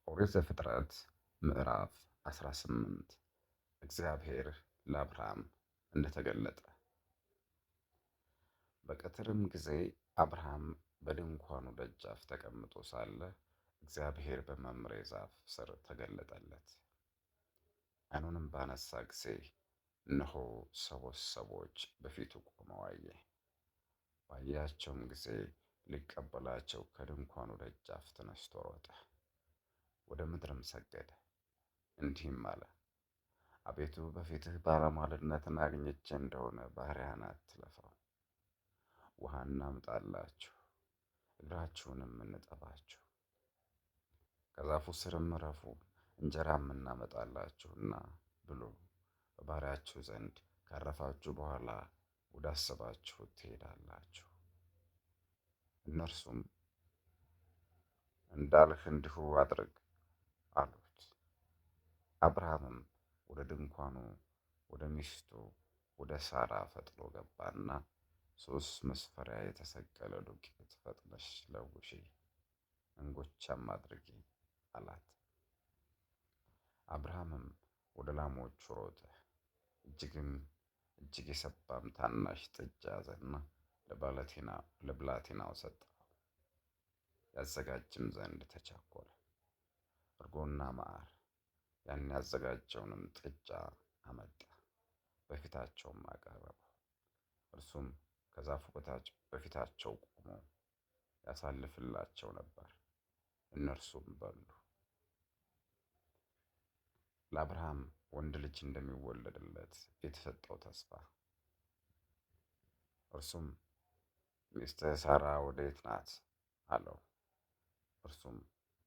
ኦሪት ዘፍጥረት ምዕራፍ 18 እግዚአብሔር ለአብርሃም እንደተገለጠ። በቀትርም ጊዜ አብርሃም በድንኳኑ ደጃፍ ተቀምጦ ሳለ እግዚአብሔር በመምሬ ዛፍ ስር ተገለጠለት። ዓይኑንም ባነሳ ጊዜ እነሆ ሰዎች በፊቱ ቆመው አየ። ባያቸውም ጊዜ ሊቀበላቸው ከድንኳኑ ደጃፍ ተነስቶ ሮጠ፣ ወደ ምድርም ሰገደ፣ እንዲህም አለ: አቤቱ በፊትህ ባለሟልነትን አግኝቼ እንደሆነ ባሪያህን አትለፈው። ውሃ እናምጣላችሁ፣ እግራችሁንም እንጠባችሁ፣ ከዛፉ ስርም ዕረፉ፣ እንጀራም እናመጣላችሁና ብሉ። በባሪያችሁ ዘንድ ካረፋችሁ በኋላ ወዳሰባችሁት ትሄዳላችሁ። እነርሱም እንዳልህ እንዲሁ አድርግ አሉት። አብርሃምም ወደ ድንኳኑ ወደ ሚስቱ ወደ ሳራ ፈጥኖ ገባና 3 መስፈሪያ የተሰቀለ ዱቄት ፈጥነሽ ለውሺ፣ እንጎቻም አድርጊ አላት። አብርሃምም ወደ ላሞቹ ሮጠ፣ እጅግ የሰባም ታናሽ ጥጃ ያዘና ለብላቴናው ሰጠው፣ ያዘጋጅም ዘንድ ተቻኰለ። እርጎና ማር ያን ያዘጋጀውንም ጥጃ አመጣ፣ በፊታቸውም አቀረበው። እርሱም ከዛፉ በታች በፊታቸው ቆሞ ያሳልፍላቸው ነበር፣ እነርሱም በሉ። ለአብርሃም ወንድ ልጅ እንደሚወለድለት የተሰጠው ተስፋ። እርሱም ሚስትህ ሳራ ወዴት ናት አለው። እርሱም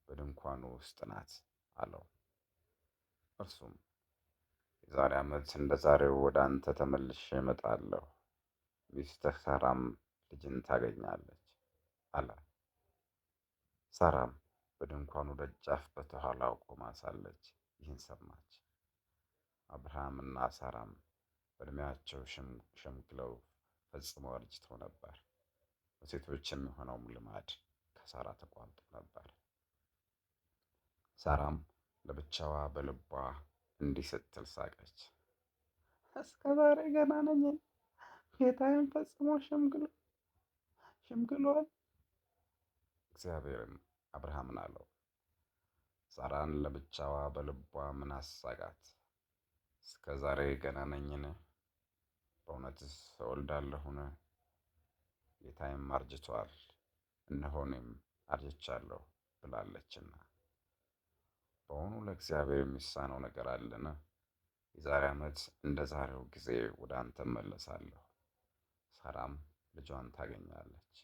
በድንኳኑ ውስጥ ናት አለው። እርሱም የዛሬ ዓመት እንደ ዛሬው ወደ አንተ ተመልሼ እመጣለሁ፣ ሚስትህ ሳራም ልጅን ታገኛለች አለ። ሳራም በድንኳኑ ደጃፍ በስተኋላው ቆማ ሳለች ይህን ሰማች። አብርሃምና ሳራም በዕድሜያቸው ሸምግለው ፈጽመው አርጅተው ነበር። በሴቶች የሚሆነውም ልማድ ከሳራ ተቋርጦ ነበር። ሳራም ለብቻዋ በልቧ እንዲህ ስትል ሳቀች: እስከ ዛሬ ገና ነኝ፣ ጌታዬም ፈጽሞ ሸምግሎአል። እግዚአብሔርም አብርሃምን አለው: ሳራን ለብቻዋ በልቧ ምን አሳቃት? እስከ ዛሬ ገና ነኝን? በእውነትስ እወልዳለሁን? ጌታዬም አርጅቶአል፣ እነሆ እኔም አርጅቻለሁ ብላለችና። በውኑ ለእግዚአብሔር የሚሳነው ነገር አለን? የዛሬ ዓመት እንደ ዛሬው ጊዜ ወደ አንተ እመለሳለሁ፣ ሳራም ልጇን ታገኛለች።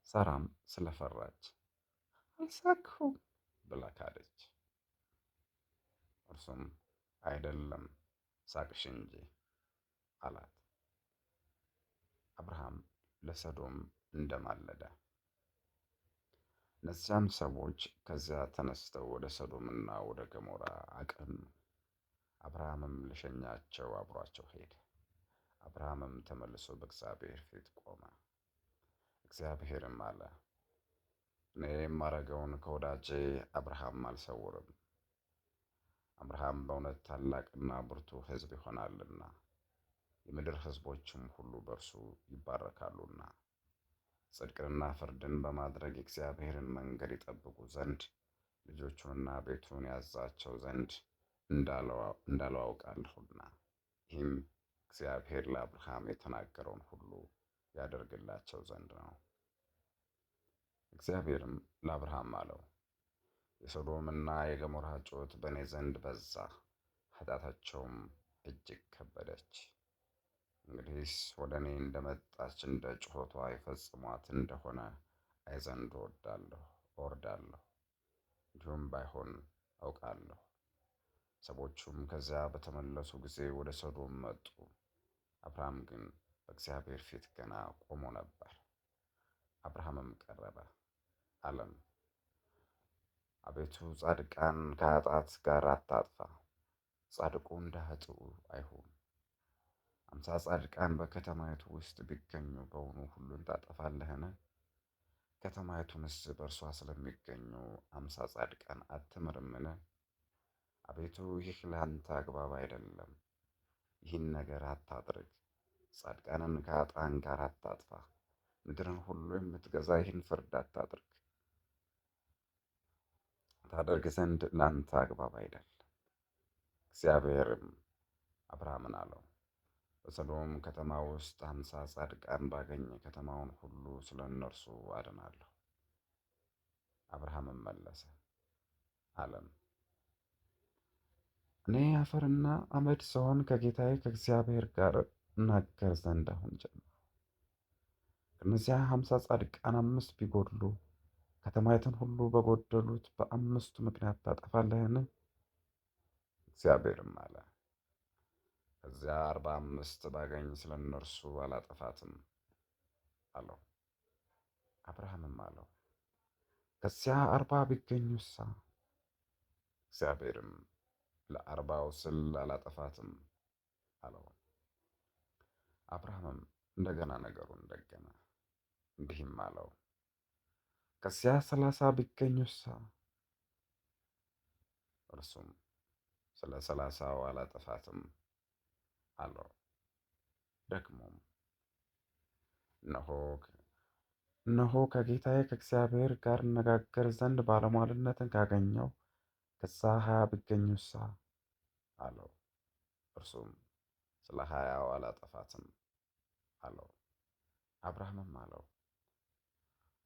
ሳራም ስለፈራች አልሳቅሁም ብላ ካደች። እርሱም አይደለም ሳቅሽ እንጂ አላት። አብርሃም ለሰዶም እንደማለደ። እነዚያም ሰዎች ከዚያ ተነስተው ወደ ሰዶምና ወደ ገሞራ አቀኑ። አብርሃምም ሊሸኛቸው አብሯቸው ሄደ። አብርሃምም ተመልሶ በእግዚአብሔር ፊት ቆመ። እግዚአብሔርም አለ: እኔ የማደርገውን ከወዳጄ አብርሃም አልሰውርም። አብርሃም በእውነት ታላቅና ብርቱ ሕዝብ ይሆናልና፣ የምድር ሕዝቦችም ሁሉ በእርሱ ይባረካሉና። ጽድቅንና ፍርድን በማድረግ የእግዚአብሔርን መንገድ ይጠብቁ ዘንድ ልጆቹንና ቤቱን ያዛቸው ዘንድ እንዳለው አውቃለሁና። ይህም እግዚአብሔር ለአብርሃም የተናገረውን ሁሉ ያደርግላቸው ዘንድ ነው። እግዚአብሔርም ለአብርሃም አለው: የሶዶምና የገሞራ ጩኸት በእኔ ዘንድ በዛ፣ ኃጢአታቸውም እጅግ ከበደች። እንግዲህስ ወደ እኔ እንደመጣች እንደ ጩኸቷ ይፈጽሟት እንደሆነ አይ ዘንድ እወርዳለሁ። እንዲሁም ባይሆን አውቃለሁ። ሰዎቹም ከዚያ በተመለሱ ጊዜ ወደ ሰዶም መጡ። አብርሃም ግን በእግዚአብሔር ፊት ገና ቆሞ ነበር። አብርሃምም ቀረበ አለም: አቤቱ ጻድቃን ከኃጥአን ጋር አታጥፋ፣ ጻድቁ እንደ ኃጥኡ አይሁን። 50 ጻድቃን በከተማይቱ ውስጥ ቢገኙ በውኑ ሁሉን ታጠፋለህን? ከተማይቱንስ በእርሷ ስለሚገኙ 50 ጻድቃን አትምርምን? አቤቱ ይህ ለአንተ አግባብ አይደለም። ይህን ነገር አታድርግ። ጻድቃንን ከኃጥአን ጋር አታጥፋ። ምድርን ሁሉ የምትገዛ ይህን ፍርድ አታድርግ። ታደርግ ዘንድ ለአንተ አግባብ አይደለም። እግዚአብሔርም አብርሃምን አለው፣ በሰዶም ከተማ ውስጥ 50 ጻድቃን ባገኝ ከተማውን ሁሉ ስለ እነርሱ አድናለሁ። አብርሃምም መለሰ አለም፣ እኔ አፈርና አመድ ስሆን ከጌታዬ ከእግዚአብሔር ጋር እናገር ዘንድ አሁን ጀመርሁ። ከእነዚያ 50 ጻድቃን 5 ቢጎድሉ ከተማይቱን ሁሉ በጎደሉት በ5ቱ ምክንያት ታጠፋለህን? እግዚአብሔርም አለ፣ ከዚያ 45 ባገኝ ስለ እነርሱ አላጠፋትም አለው። አብርሃምም አለው፣ ከዚያ 40 ቢገኙሳ? እግዚአብሔርም ለ40ው ስል አላጠፋትም አለው። አብርሃምም እንደገና ነገሩን ደገመ፣ እንዲህም አለው፣ ከዚያ 30 ቢገኙሳ? እርሱም ስለ 30ው አላጠፋትም አለው። ደግሞም እነሆ ከጌታዬ ከእግዚአብሔር ጋር እነጋገር ዘንድ ባለሟልነትን ካገኘው ከዛ 20 ቢገኙሳ? አለው። እርሱም ስለ 20ው አላጠፋትም አለው። አብርሃምም አለው፣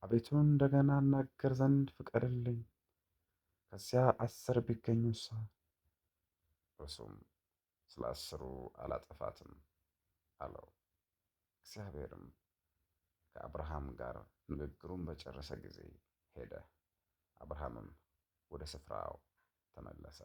አቤቱ እንደገና እናገር ዘንድ ፍቀድልኝ። ከዚያ 10 ቢገኙሳ? እርሱም ስለ 10ሩ አላጠፋትም አለው። እግዚአብሔርም ከአብርሃም ጋር ንግግሩን በጨረሰ ጊዜ ሄደ። አብርሃምም ወደ ስፍራው ተመለሰ።